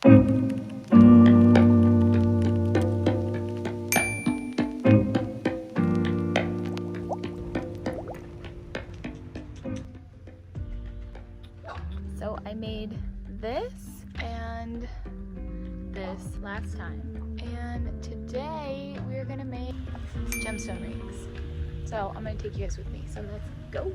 So I made this and this last time, and today we're gonna make gemstone rings. So I'm gonna take you guys with me, so let's go.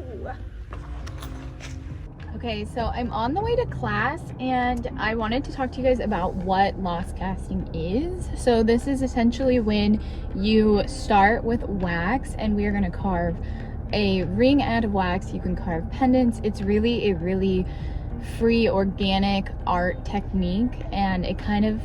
Okay, so I'm on the way to class and I wanted to talk to you guys about what lost casting is. So this is essentially when you start with wax and we are gonna carve a ring out of wax. You can carve pendants. It's really a really free organic art technique, and it kind of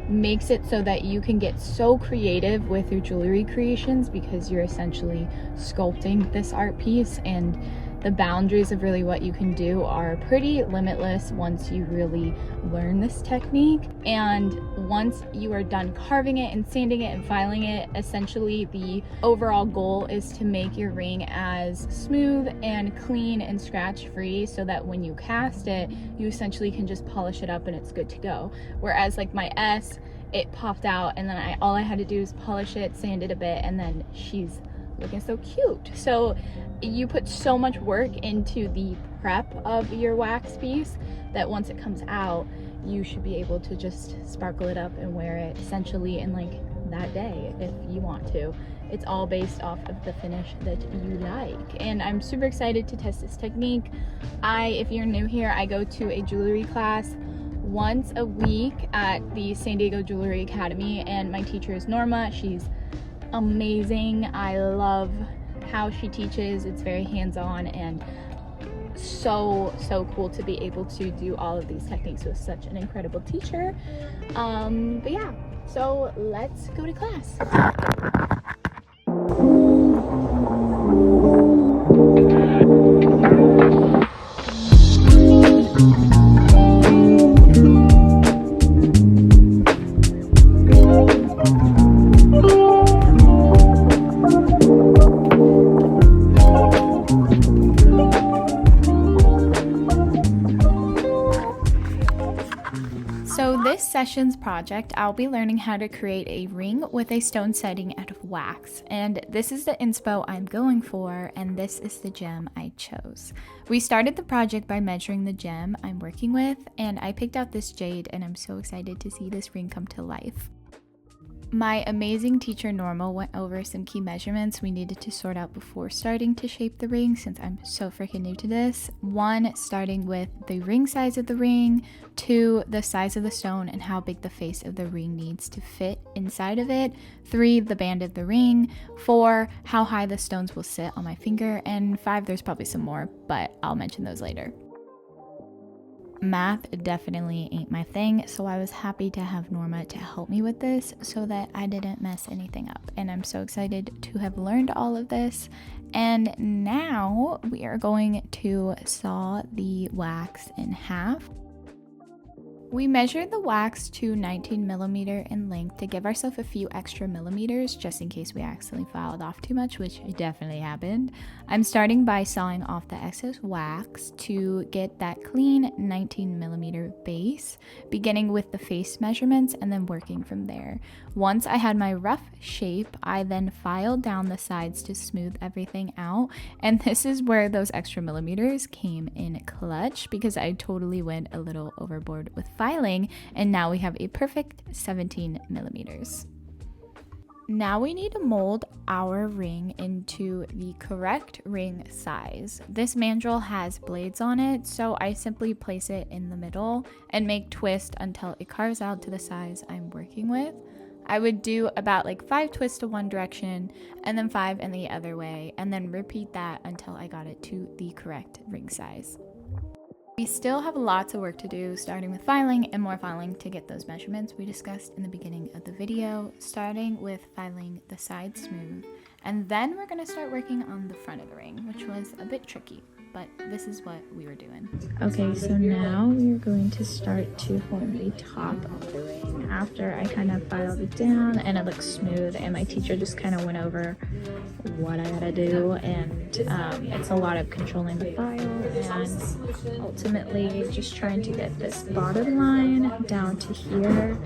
makes it so that you can get so creative with your jewelry creations because you're essentially sculpting this art piece, and the boundaries of really what you can do are pretty limitless once you really learn this technique. And once you are done carving it and sanding it and filing it, essentially the overall goal is to make your ring as smooth and clean and scratch free so that when you cast it, you essentially can just polish it up and it's good to go. Whereas like my S, it popped out and then all I had to do is polish it, sand it a bit, and then she's looking so cute. So you put so much work into the prep of your wax piece that once it comes out, you should be able to just sparkle it up and wear it essentially in like that day if you want to. It's all based off of the finish that you like, and I'm super excited to test this technique. If you're new here, I go to a jewelry class once a week at the San Diego Jewelry Academy, and my teacher is Norma. She's amazing. I love how she teaches. It's very hands-on and so cool to be able to do all of these techniques with such an incredible teacher. But yeah, so let's go to class. So this session's project, I'll be learning how to create a ring with a stone setting out of wax, and this is the inspo I'm going for, and this is the gem I chose. We started the project by measuring the gem I'm working with, and I picked out this jade, and I'm so excited to see this ring come to life. My amazing teacher Norma went over some key measurements we needed to sort out before starting to shape the ring, since I'm so freaking new to this. 1, starting with the ring size of the ring. 2, the size of the stone and how big the face of the ring needs to fit inside of it. 3, the band of the ring. 4, how high the stones will sit on my finger. And 5, there's probably some more, but I'll mention those later. Math definitely ain't my thing, so I was happy to have Norma to help me with this so that I didn't mess anything up. And I'm so excited to have learned all of this. And now we are going to saw the wax in half. We measured the wax to 19 millimeter in length to give ourselves a few extra millimeters just in case we accidentally filed off too much, which definitely happened. I'm starting by sawing off the excess wax to get that clean 19 millimeter base, beginning with the face measurements and then working from there. Once I had my rough shape, I then filed down the sides to smooth everything out, and this is where those extra millimeters came in clutch because I totally went a little overboard with filing, and now we have a perfect 17 millimeters. Now we need to mold our ring into the correct ring size. This mandrel has blades on it, so I simply place it in the middle and make twist until it carves out to the size I'm working with. I would do about like 5 twists to one direction and then 5 in the other way, and then repeat that until I got it to the correct ring size. We still have lots of work to do, starting with filing and more filing to get those measurements we discussed in the beginning of the video, starting with filing the sides smooth, and then we're going to start working on the front of the ring, which was a bit tricky. but this is what we were doing. Okay, so now we're going to start to form the top of the ring after I kind of filed it down and it looks smooth, and my teacher just kind of went over what I gotta do, and it's a lot of controlling the file and ultimately just trying to get this bottom line down to here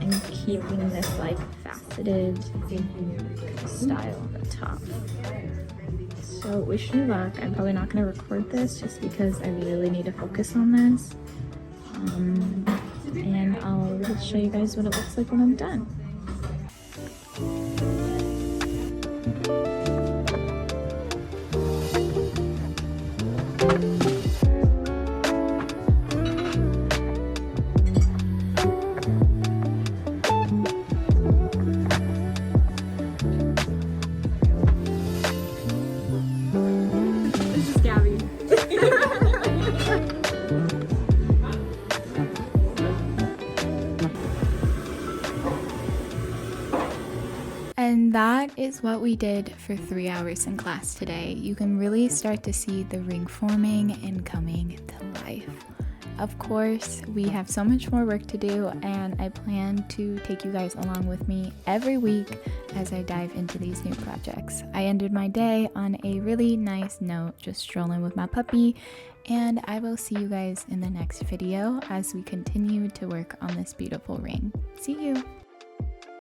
and keeping this like faceted style on the top. So wish me luck. I'm probably not going to record this just because I really need to focus on this. And I'll show you guys what it looks like when I'm done. And that is what we did for 3 hours in class today. You can really start to see the ring forming and coming to life. Of course, we have so much more work to do, and I plan to take you guys along with me every week as I dive into these new projects. I ended my day on a really nice note, just strolling with my puppy, and I will see you guys in the next video as we continue to work on this beautiful ring. See you!